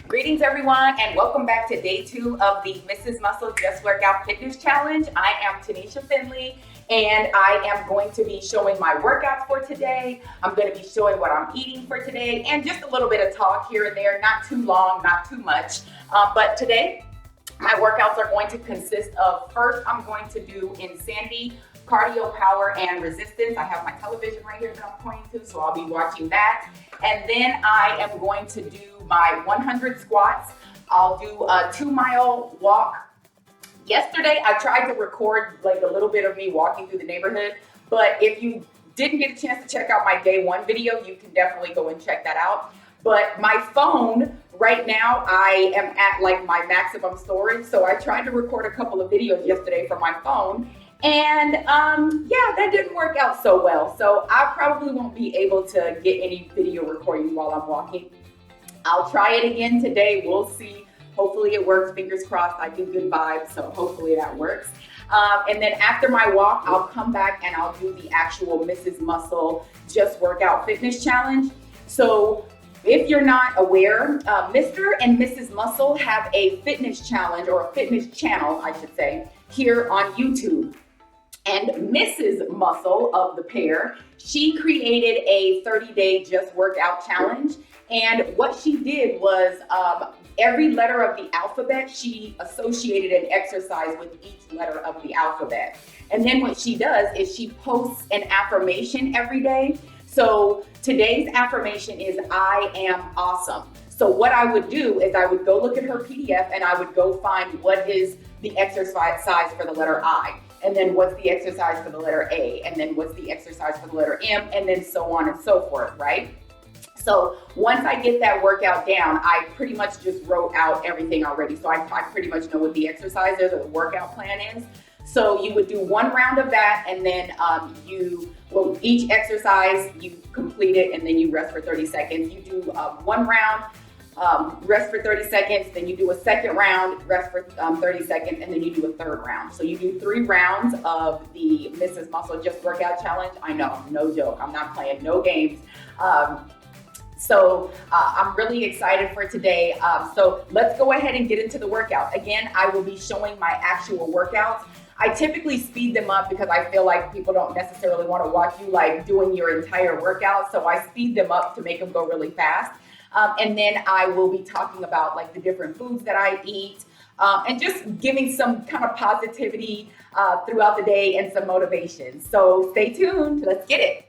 Greetings everyone, and welcome back to day 2 of the Mrs. Muscle Just Workout Fitness Challenge. I am Tanisha Finley, and I am going to be showing my workouts for today. I'm going to be showing what I'm eating for today, and just a little bit of talk here and there, not too long, not too much. But today, my workouts are going to consist of, first I'm going to do Insanity, cardio, power, and resistance. I have my television right here that I'm pointing to, so I'll be watching that. And then I am going to do my 100 squats. I'll do a 2-mile walk. Yesterday, I tried to record like a little bit of me walking through the neighborhood, but if you didn't get a chance to check out my day 1 video, you can definitely go and check that out. But my phone, right now, I am at like my maximum storage, so I tried to record a couple of videos yesterday from my phone, and yeah, that didn't work out so well. So I probably won't be able to get any video recording while I'm walking. I'll try it again today. We'll see. Hopefully it works. Fingers crossed. I do good vibes, so hopefully that works. And then after my walk, I'll come back and I'll do the actual Mrs. Muscle Just Workout Fitness Challenge. So if you're not aware, Mr. and Mrs. Muscle have a fitness challenge, or a fitness channel, I should say, here on YouTube. And Mrs. Muscle of the pair, she created a 30-day Just Workout challenge. And what she did was every letter of the alphabet, she associated an exercise with each letter of the alphabet. And then what she does is she posts an affirmation every day. So today's affirmation is, I am awesome. So what I would do is I would go look at her PDF and I would go find what is the exercise for the letter I. And then what's the exercise for the letter A, and then what's the exercise for the letter M, and then so on and so forth, right? So once I get that workout down, I pretty much just wrote out everything already. So I pretty much know what the exercise is or the workout plan is. So you would do 1 round of that, and then each exercise you complete it, and then you rest for 30 seconds. You do 1 round, rest for 30 seconds, then you do a second round, rest for 30 seconds, and then you do a third round. So you do 3 rounds of the Mrs. Muscle Just Workout Challenge. I know, no joke. I'm not playing no games. So I'm really excited for today. So let's go ahead and get into the workout. Again, I will be showing my actual workouts. I typically speed them up because I feel like people don't necessarily want to watch you like doing your entire workout. So I speed them up to make them go really fast. And then I will be talking about like the different foods that I eat, and just giving some kind of positivity throughout the day and some motivation. So stay tuned. Let's get it.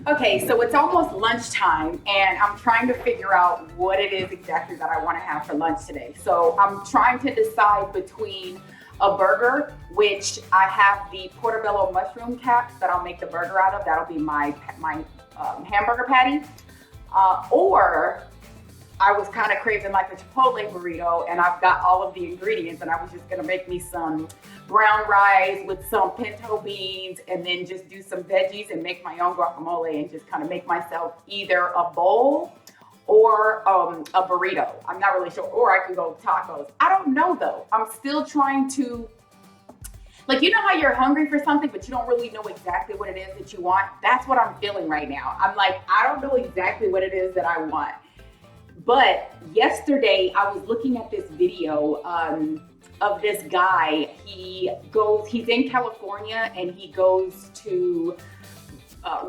Okay, so it's almost lunchtime and I'm trying to figure out what it is exactly that I want to have for lunch today. So I'm trying to decide between a burger, which I have the portobello mushroom caps that I'll make the burger out of. That'll be my hamburger patty. Or I was kind of craving like a Chipotle burrito, and I've got all of the ingredients, and I was just gonna make me some brown rice with some pinto beans, and then just do some veggies and make my own guacamole, and just kind of make myself either a bowl or a burrito. I'm not really sure, or I can go tacos. I don't know though. I'm still trying to, like, you know how you're hungry for something, but you don't really know exactly what it is that you want? That's what I'm feeling right now. I'm like, I don't know exactly what it is that I want. But yesterday I was looking at this video of this guy. He's in California, and he goes to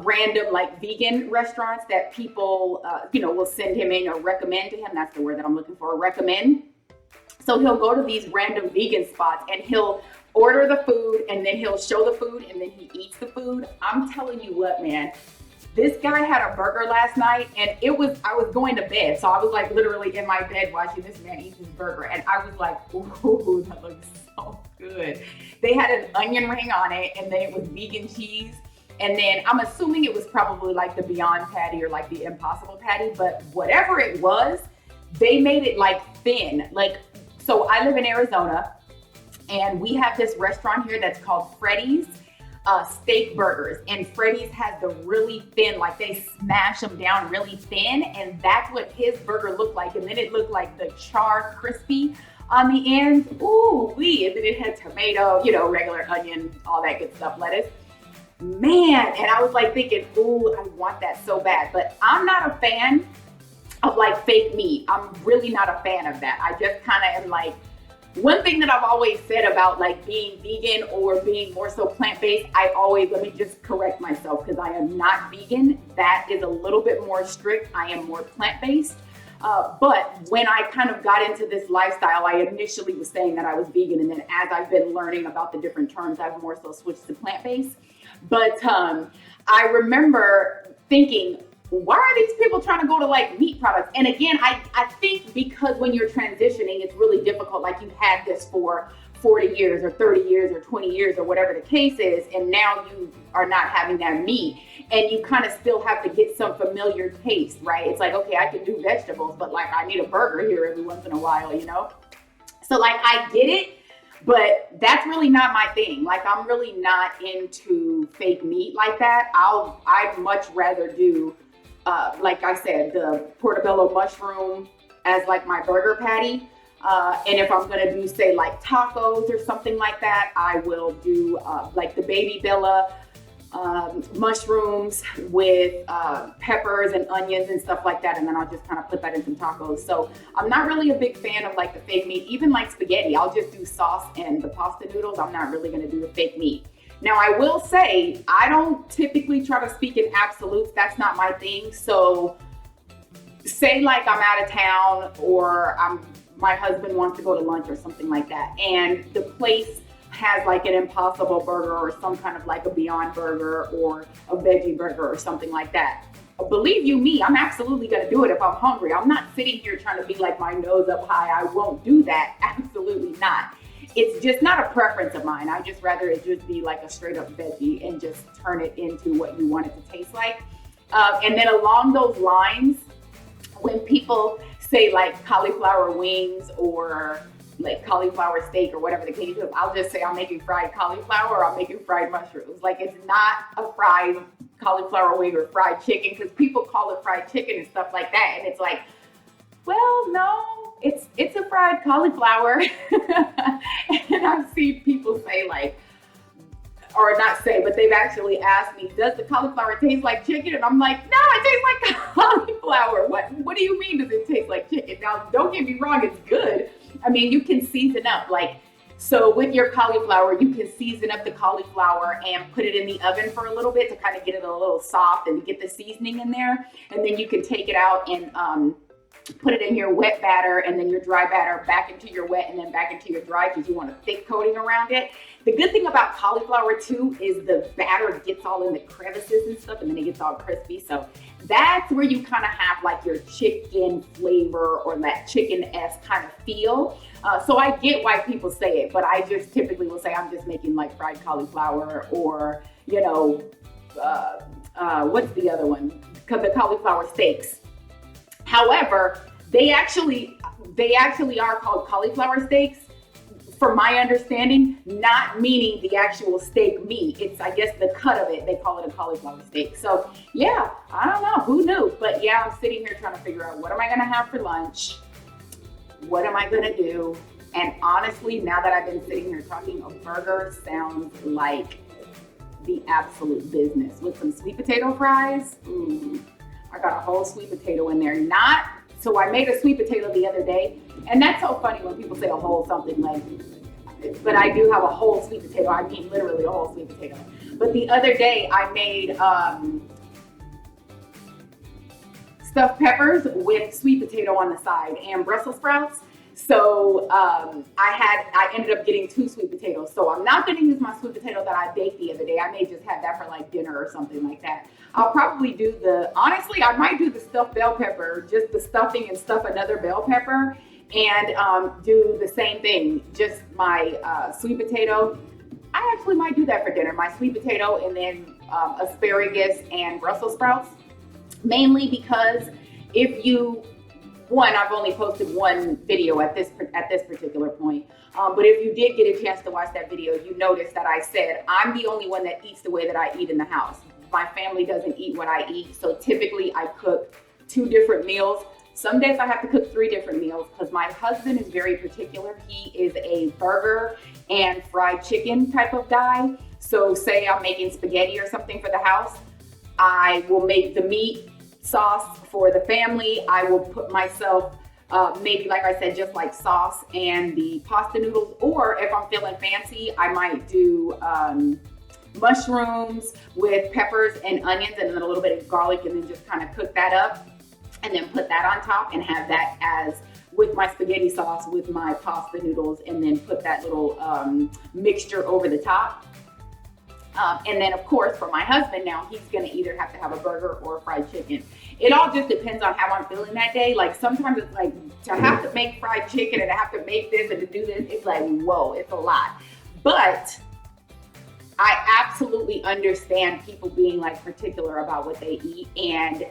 random like vegan restaurants that people, will send him in or recommend to him. That's the word that I'm looking for, recommend. So he'll go to these random vegan spots and he'll order the food, and then he'll show the food, and then he eats the food. I'm telling you what, man. This guy had a burger last night, and I was going to bed. So I was like literally in my bed watching this man eat his burger. And I was like, ooh, that looks so good. They had an onion ring on it, and then it was vegan cheese. And then I'm assuming it was probably like the Beyond Patty or like the Impossible Patty, but whatever it was, they made it like thin. Like, so I live in Arizona, and we have this restaurant here that's called Freddy's steak burgers, and Freddy's has the really thin, like they smash them down really thin, and that's what his burger looked like. And then it looked like the char crispy on the ends. Ooh wee. And then it had tomato, regular onion, all that good stuff, lettuce. Man, and I was like thinking, ooh, I want that so bad. But I'm not a fan of like fake meat. I'm really not a fan of that. I just kind of am like, one thing that I've always said about like being vegan or being more so plant-based, let me just correct myself, because I am not vegan. That is a little bit more strict. I am more plant-based. But when I kind of got into this lifestyle, I initially was saying that I was vegan. And then as I've been learning about the different terms, I've more so switched to plant-based. But I remember thinking, why are these people trying to go to like meat products? And again, I think because when you're transitioning, it's really difficult. Like you've had this for 40 years or 30 years or 20 years or whatever the case is, and now you are not having that meat, and you kind of still have to get some familiar taste, right? It's like, okay, I can do vegetables, but like I need a burger here every once in a while, So like I get it, but that's really not my thing. Like I'm really not into fake meat like that. I'd much rather do like I said, the portobello mushroom as like my burger patty. And if I'm gonna do say like tacos or something like that, I will do like the baby Bella mushrooms with peppers and onions and stuff like that. And then I'll just kind of put that in some tacos. So I'm not really a big fan of like the fake meat, even like spaghetti. I'll just do sauce and the pasta noodles. I'm not really gonna do the fake meat. Now, I will say, I don't typically try to speak in absolutes. That's not my thing. So say like I'm out of town, or my husband wants to go to lunch or something like that, and the place has like an Impossible burger or some kind of like a Beyond burger or a veggie burger or something like that. Believe you me, I'm absolutely going to do it if I'm hungry. I'm not sitting here trying to be like my nose up high. I won't do that. Absolutely not. It's just not a preference of mine. I just rather it just be like a straight up veggie and just turn it into what you want it to taste like. And then along those lines, when people say like cauliflower wings or like cauliflower steak or whatever the case is, I'll just say I'm making fried cauliflower or I'm making fried mushrooms. Like it's not a fried cauliflower wing or fried chicken, because people call it fried chicken and stuff like that. And it's like, well, no. It's a fried cauliflower. And I've seen people say like, or not say, but they've actually asked me, does the cauliflower taste like chicken? And I'm like, no, it tastes like cauliflower. What do you mean does it taste like chicken? Now, don't get me wrong, it's good. I mean, you can season up so with your cauliflower, you can season up the cauliflower and put it in the oven for a little bit to kind of get it a little soft and to get the seasoning in there. And then you can take it out and put it in your wet batter and then your dry batter back into your wet and then back into your dry because you want a thick coating around it. The good thing about cauliflower too is the batter gets all in the crevices and stuff and then it gets all crispy. So that's where you kind of have like your chicken flavor or that chicken-esque kind of feel. So I get why people say it, but I just typically will say I'm just making like fried cauliflower or, you know, what's the other one? The cauliflower steaks. However, they actually are called cauliflower steaks, from my understanding, not meaning the actual steak meat. It's, I guess, the cut of it. They call it a cauliflower steak. So yeah, I don't know, who knew? But yeah, I'm sitting here trying to figure out what am I gonna have for lunch? What am I gonna do? And honestly, now that I've been sitting here talking, a burger sounds like the absolute business with some sweet potato fries. Ooh. I got a whole sweet potato in there. So I made a sweet potato the other day, and that's so funny when people say a whole something like, but I do have a whole sweet potato. I mean literally a whole sweet potato. But the other day I made stuffed peppers with sweet potato on the side and Brussels sprouts. So I ended up getting 2 sweet potatoes. So I'm not going to use my sweet potato that I baked the other day. I may just have that for like dinner or something like that. I'll probably do honestly, I might do the stuffed bell pepper, just the stuffing and stuff another bell pepper and do the same thing, just my sweet potato. I actually might do that for dinner, my sweet potato and then asparagus and Brussels sprouts, mainly because I've only posted one video at this particular point. But if you did get a chance to watch that video, you noticed that I said I'm the only one that eats the way that I eat in the house. My family doesn't eat what I eat. So typically I cook 2 different meals. Some days I have to cook 3 different meals because my husband is very particular. He is a burger and fried chicken type of guy. So say I'm making spaghetti or something for the house, I will make the meat sauce for the family. I will put myself maybe, like I said, just like sauce and the pasta noodles, or if I'm feeling fancy, I might do mushrooms with peppers and onions and then a little bit of garlic and then just kind of cook that up and then put that on top and have that as with my spaghetti sauce with my pasta noodles and then put that little mixture over the top. And then of course for my husband now, he's gonna either have to have a burger or a fried chicken. It all just depends on how I'm feeling that day. Like sometimes it's like to have to make fried chicken and to have to make this and to do this, it's like, whoa, it's a lot. But I absolutely understand people being like particular about what they eat, and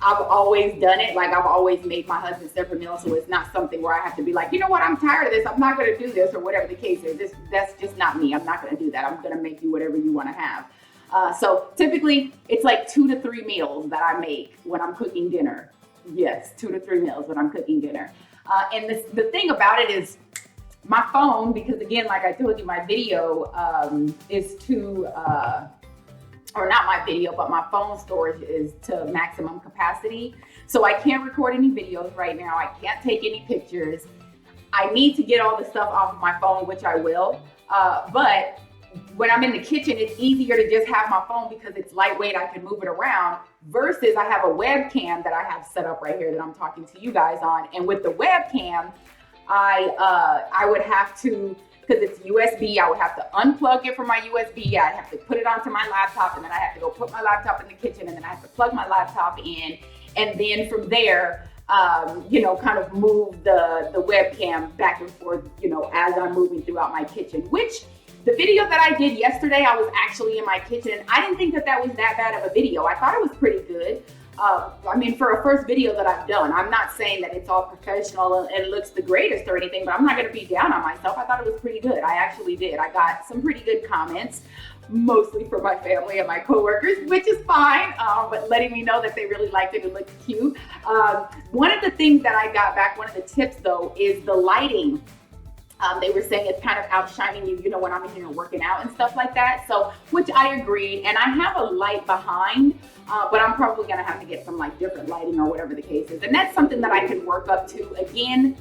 I've always done it. Like I've always made my husband separate meals, so it's not something where I have to be like, you know what, I'm tired of this, I'm not gonna do this, or whatever the case is. That's just not me. I'm not gonna do that. I'm gonna make you whatever you wanna have. So typically it's like 2 to 3 meals that I make when I'm cooking dinner. Yes, 2 to 3 meals when I'm cooking dinner. And the thing about it is my phone, because again, like I told you, my video is to, or not my video, but my phone storage is to maximum capacity. So I can't record any videos right now. I can't take any pictures. I need to get all the stuff off of my phone, which I will. But when I'm in the kitchen, it's easier to just have my phone because it's lightweight. I can move it around versus I have a webcam that I have set up right here that I'm talking to you guys on. And with the webcam, I would have to, because it's USB, I would have to unplug it from my USB. I'd have to put it onto my laptop, and then I have to go put my laptop in the kitchen, and then I have to plug my laptop in. And then from there, kind of move the webcam back and forth, as I'm moving throughout my kitchen, which the video that I did yesterday, I was actually in my kitchen. I didn't think that was that bad of a video. I thought it was pretty good. For a first video that I've done, I'm not saying that it's all professional and looks the greatest or anything, but I'm not going to be down on myself. I thought it was pretty good. I actually did. I got some pretty good comments, mostly from my family and my coworkers, which is fine, but letting me know that they really liked it and looked cute. One of the things that I got back, one of the tips though, is the lighting. They were saying it's kind of outshining you, when I'm in here working out and stuff like that. So, which I agree. And I have a light behind, but I'm probably going to have to get some like different lighting or whatever the case is. And that's something that I can work up to. Again,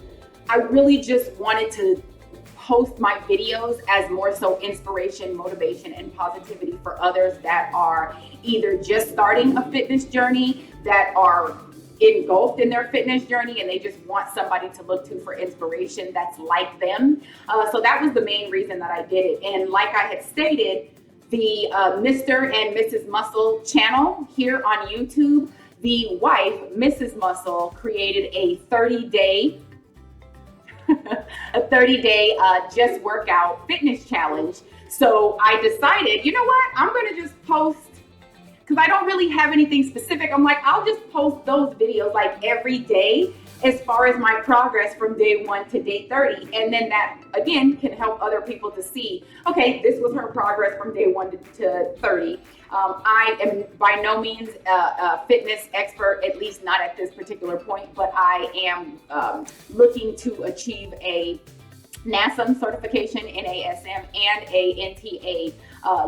I really just wanted to post my videos as more so inspiration, motivation, and positivity for others that are either just starting a fitness journey, that are engulfed in their fitness journey and they just want somebody to look to for inspiration that's like them. So that was the main reason that I did it. And like I had stated, the Mr. and Mrs. Muscle channel here on YouTube, the wife, Mrs. Muscle, created a 30-day just workout fitness challenge. So I decided, you know what, I'm going to just post, because I don't really have anything specific. I'm like, I'll just post those videos like every day as far as my progress from day 1 to day 30. And then that, again, can help other people to see, okay, this was her progress from day 1 to 30. I am by no means a fitness expert, at least not at this particular point, but I am looking to achieve a NASM certification, NASM, and a NTA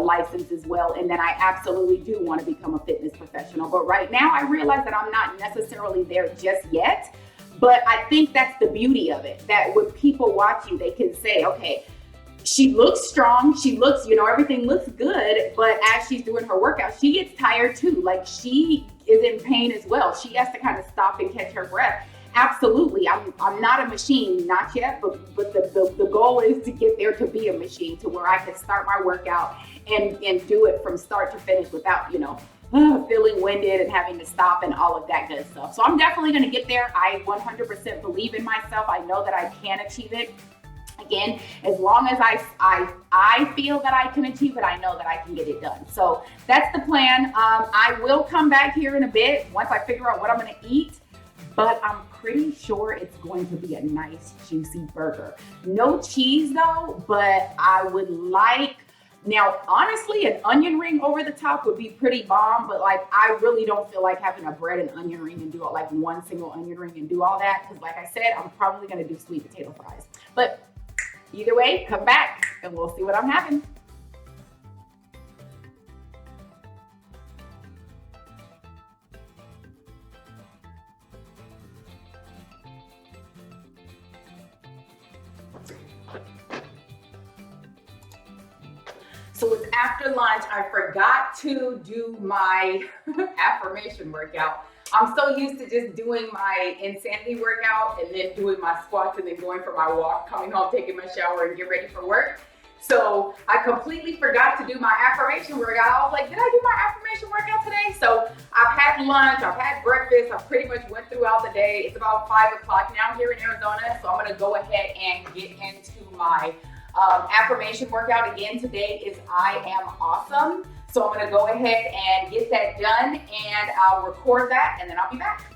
license as well. And then I absolutely do want to become a fitness professional. But right now I realize that I'm not necessarily there just yet. But I think that's the beauty of it, that when people watch you, they can say, okay, she looks strong, she looks, everything looks good, but as she's doing her workout, she gets tired too. Like, she is in pain as well. She has to kind of stop and catch her breath. Absolutely. I'm not a machine, not yet, but the goal is to get there, to be a machine, to where I can start my workout and do it from start to finish without, feeling winded and having to stop and all of that good stuff. So I'm definitely going to get there. I 100% believe in myself. I know that I can achieve it. Again, as long as I feel that I can achieve it, I know that I can get it done. So that's the plan. I will come back here in a bit once I figure out what I'm going to eat. But I'm pretty sure it's going to be a nice, juicy burger. No cheese though, but I would like, now honestly, an onion ring over the top would be pretty bomb, but like, I really don't feel like having a bread and onion ring and do it like one single onion ring and do all that. Because like I said, I'm probably gonna do sweet potato fries. But either way, come back and we'll see what I'm having. So it's after lunch. I forgot to do my affirmation workout. I'm so used to just doing my insanity workout and then doing my squats and then going for my walk, coming home, taking my shower and get ready for work. So I completely forgot to do my affirmation workout. I was like, did I do my affirmation workout today? So I've had lunch, I've had breakfast, I pretty much went throughout the day. It's about 5 o'clock now here in Arizona. So I'm gonna go ahead and get into my affirmation workout. Again, today is I am awesome. So I'm gonna go ahead and get that done and I'll record that and then I'll be back.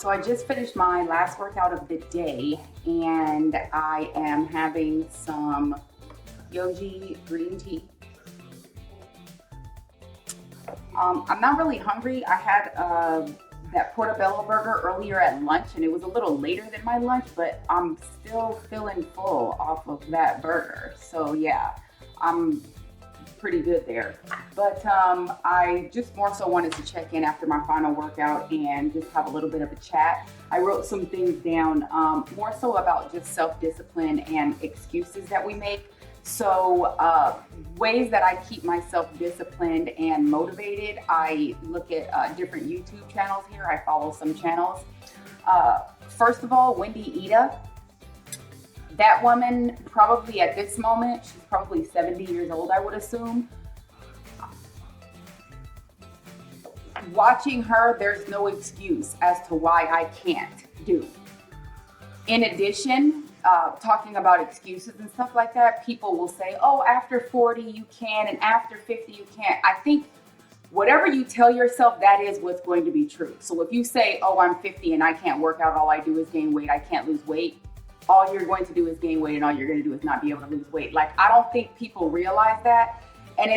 So I just finished my last workout of the day and I am having some Yogi green tea. I'm not really hungry. I had that portobello burger earlier at lunch and it was a little later than my lunch, but I'm still feeling full off of that burger. So yeah, I'm pretty good there. But I just more so wanted to check in after my final workout and just have a little bit of a chat. I wrote some things down, more so about just self-discipline and excuses that we make. So ways that I keep myself disciplined and motivated, I look at different YouTube channels here. I follow some channels. First of all, Wendy Ida. That woman, probably at this moment, she's probably 70 years old, I would assume. Watching her, there's no excuse as to why I can't do. In addition, talking about excuses and stuff like that, people will say, oh, after 40 you can, and after 50 you can't. I think whatever you tell yourself, that is what's going to be true. So if you say, oh, I'm 50 and I can't work out, all I do is gain weight, I can't lose weight, all you're going to do is gain weight and all you're going to do is not be able to lose weight. Like, I don't think people realize that. And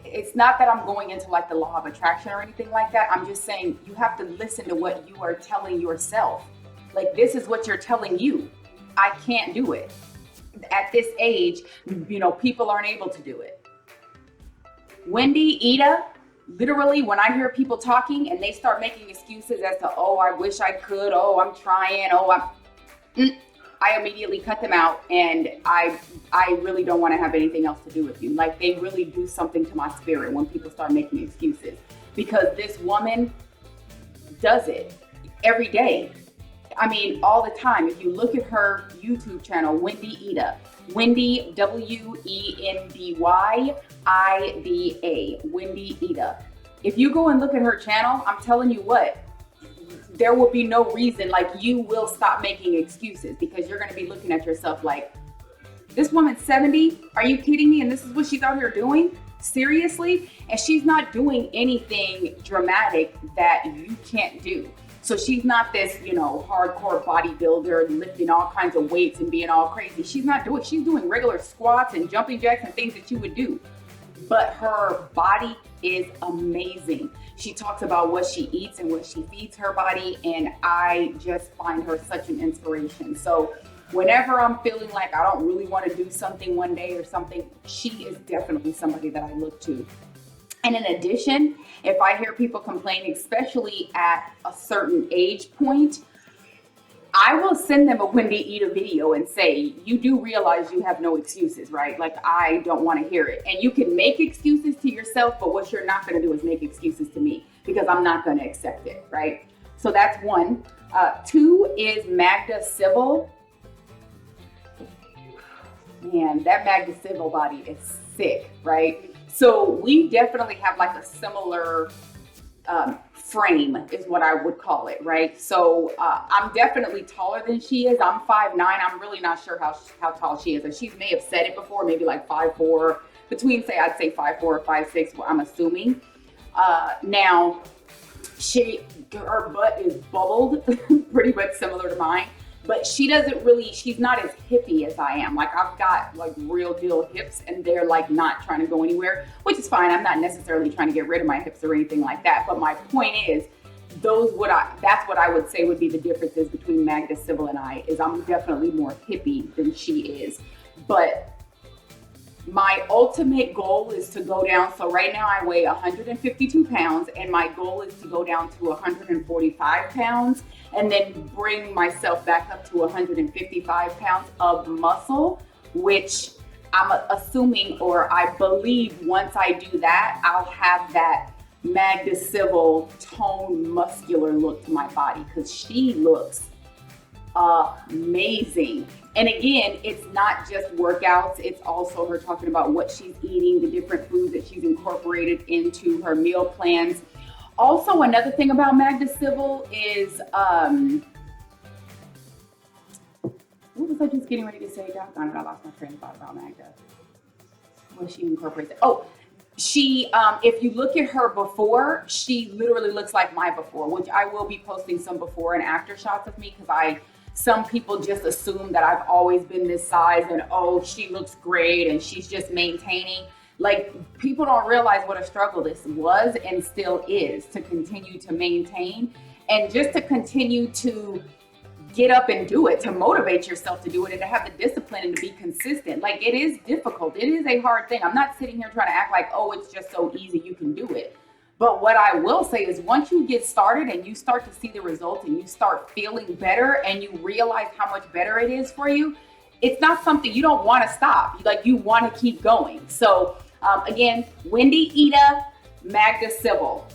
it's not that I'm going into like the law of attraction or anything like that. I'm just saying you have to listen to what you are telling yourself. Like, this is what you're telling you. I can't do it. At this age, you know, people aren't able to do it. Wendy Ida, literally, when I hear people talking and they start making excuses as to, oh, I wish I could, oh, I'm trying, oh, I immediately cut them out, and I really don't want to have anything else to do with you. Like, they really do something to my spirit when people start making excuses, because this woman does it every day. I mean, all the time. If you look at her YouTube channel, Wendy Ida, Wendy, WENDY-IDA, Wendy Ida. If you go and look at her channel, I'm telling you what, there will be no reason, like, you will stop making excuses, because you're going to be looking at yourself like, this woman's 70? Are you kidding me? And this is what she's out here doing? Seriously? And she's not doing anything dramatic that you can't do. So she's not this, you know, hardcore bodybuilder lifting all kinds of weights and being all crazy. She's doing regular squats and jumping jacks and things that you would do. But her body is amazing. She talks about what she eats and what she feeds her body, and I just find her such an inspiration. So whenever I'm feeling like I don't really want to do something one day or something, she is definitely somebody that I look to. And in addition, if I hear people complain, especially at a certain age point, I will send them a Wendy Ida video and say, you do realize you have no excuses, right? Like, I don't want to hear it. And you can make excuses to yourself, but what you're not going to do is make excuses to me, because I'm not going to accept it, right? So that's one. Two is Magda Civil. Man, that Magda Civil body is sick, right? So we definitely have like a similar frame is what I would call it, right? So I'm definitely taller than she is. I'm 5'9". I'm really not sure how tall she is. And she may have said it before, maybe like 5'4", between I'd say 5'4" or 5'6", I'm assuming. Now, her butt is bubbled, pretty much similar to mine. But she's not as hippie as I am. Like, I've got like real deal hips, and they're like not trying to go anywhere, which is fine. I'm not necessarily trying to get rid of my hips or anything like that. But my point is, that's what I would say would be the differences between Magda Civil and I, is I'm definitely more hippie than she is. But my ultimate goal is to go down. So right now I weigh 152 pounds, and my goal is to go down to 145 pounds and then bring myself back up to 155 pounds of muscle, which I'm assuming, or I believe once I do that, I'll have that Magda Civil toned muscular look to my body, because she looks amazing. And again, it's not just workouts, it's also her talking about what she's eating, the different foods that she's incorporated into her meal plans. Also, another thing about Magda Civil is, what was I just getting ready to say? Doggone it, I lost my train of thought about Magda. What she incorporates. Oh, She, if you look at her before, she literally looks like my before, which I will be posting some before and after shots of me because some people just assume that I've always been this size and oh, she looks great and she's just maintaining. Like, people don't realize what a struggle this was and still is to continue to maintain and just to continue to get up and do it, to motivate yourself to do it and to have the discipline and to be consistent. Like, it is difficult. It is a hard thing. I'm not sitting here trying to act like, oh, it's just so easy, you can do it. But what I will say is once you get started and you start to see the results and you start feeling better and you realize how much better it is for you, it's not something you don't want to stop. Like, you want to keep going. So again, Wendy Ida, Magda Sybil.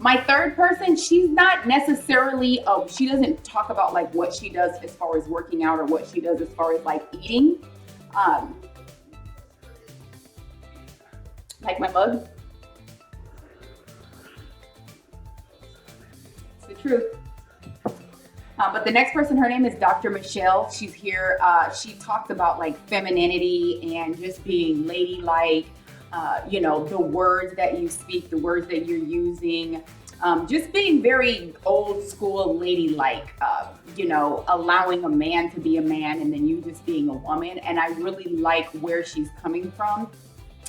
My third person, she's not necessarily, she doesn't talk about like what she does as far as working out or what she does as far as like eating. Like my mug. It's the truth. But the next person, her name is Dr. Michelle. She's here. She talks about like femininity and just being ladylike. The words that you speak, the words that you're using, just being very old school ladylike, allowing a man to be a man and then you just being a woman. And I really like where she's coming from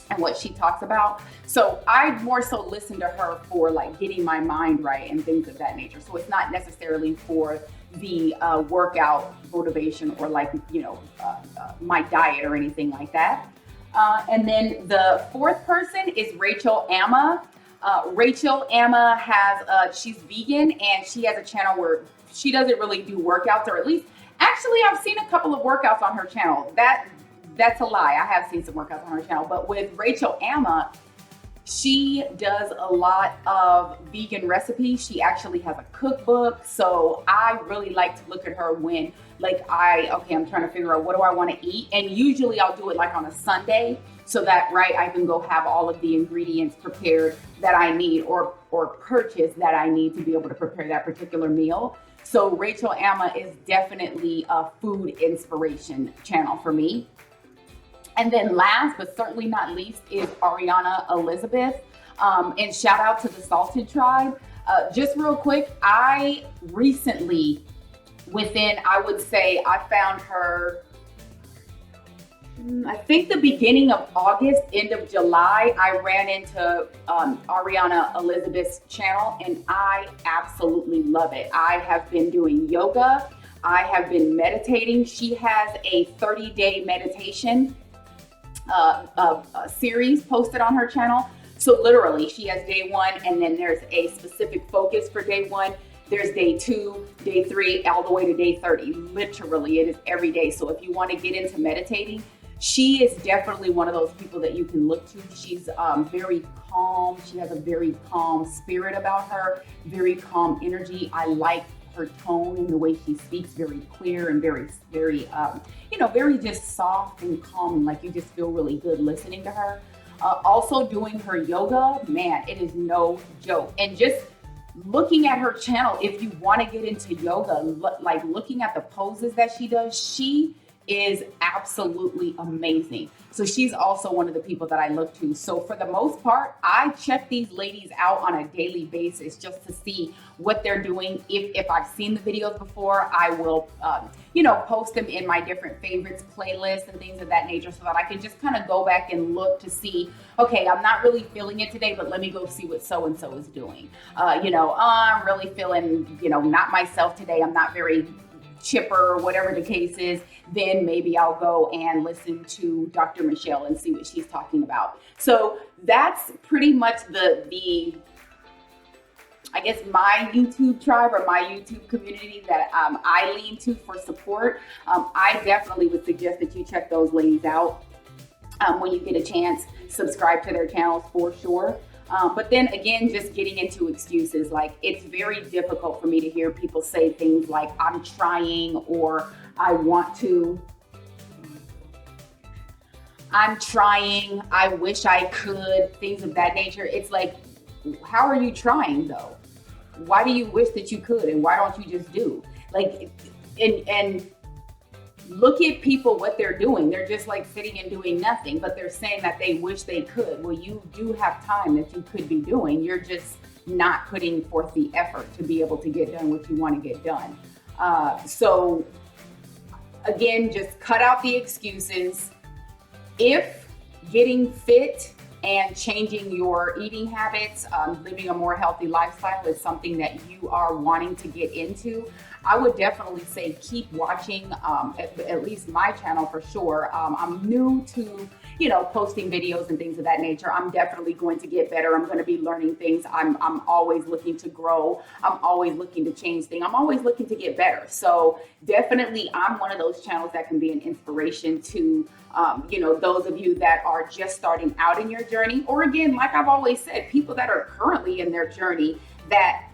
and what she talks about. So I more so listen to her for like getting my mind right and things of that nature. So it's not necessarily for the workout motivation or like, my diet or anything like that. And then the fourth person is Rachel Amma. Rachel Amma has, she's vegan and she has a channel where she doesn't really do workouts, or at least, actually I've seen a couple of workouts on her channel. That's a lie. I have seen some workouts on her channel, but with Rachel Amma, she does a lot of vegan recipes. She actually has a cookbook. So I really like to look at her when I'm trying to figure out what do I want to eat. And usually I'll do it like on a Sunday so that, I can go have all of the ingredients prepared that I need or purchase that I need to be able to prepare that particular meal. So Rachel Amma is definitely a food inspiration channel for me. And then last, but certainly not least, is Ariana Elizabeth. And shout out to the Salted Tribe. Just real quick, I recently, I would say I found her, I think the beginning of August, end of July, I ran into Ariana Elizabeth's channel and I absolutely love it. I have been doing yoga. I have been meditating. She has a 30-day meditation series posted on her channel. So literally she has day 1 and then there's a specific focus for day 1. There's day 2, day 3, all the way to day 30. Literally it is every day. So if you want to get into meditating, she is definitely one of those people that you can look to. She's very calm. She has a very calm spirit about her, very calm energy. I like her tone and the way she speaks, very clear and very, very, very just soft and calm. Like you just feel really good listening to her. Also doing her yoga, man, it is no joke. And just looking at her channel, if you want to get into yoga, like looking at the poses that she does, she is absolutely amazing. So she's also one of the people that I look to. So for the most part, I check these ladies out on a daily basis just to see what they're doing. If I've seen the videos before, I will, post them in my different favorites playlists and things of that nature so that I can just kind of go back and look to see, okay, I'm not really feeling it today, but let me go see what so-and-so is doing. I'm really feeling, not myself today. I'm not very chipper or whatever the case is, then maybe I'll go and listen to Dr. Michelle and see what she's talking about. So that's pretty much I guess my YouTube tribe or my YouTube community that I lean to for support. I definitely would suggest that you check those ladies out when you get a chance. Subscribe to their channels for sure. But then again, just getting into excuses, like it's very difficult for me to hear people say things like I'm trying or I want to. I'm trying, I wish I could, things of that nature. It's like, how are you trying though? Why do you wish that you could and why don't you just do? Like, and look at people, what they're doing. They're just like sitting and doing nothing, but they're saying that they wish they could. Well, you do have time that you could be doing. You're just not putting forth the effort to be able to get done what you want to get done. So again, just cut out the excuses. If getting fit and changing your eating habits, living a more healthy lifestyle is something that you are wanting to get into, I would definitely say keep watching, at least my channel for sure. I'm new to, posting videos and things of that nature. I'm definitely going to get better. I'm going to be learning things. I'm always looking to grow. I'm always looking to change things. I'm always looking to get better. So definitely I'm one of those channels that can be an inspiration to, those of you that are just starting out in your journey, or again, like I've always said, people that are currently in their journey that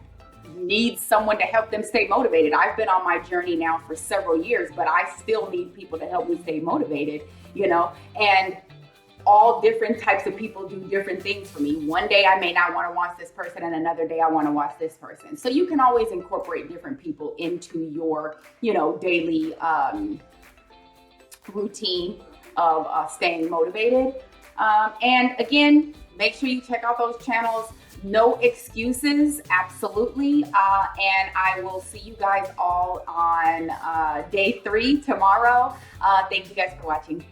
need someone to help them stay motivated. I've been on my journey now for several years, but I still need people to help me stay motivated, and all different types of people do different things for me. One day I may not want to watch this person, and another day I want to watch this person. So you can always incorporate different people into your, daily routine of staying motivated. And again, make sure you check out those channels. No excuses, absolutely. And I will see you guys all on day 3 tomorrow. Thank you guys for watching.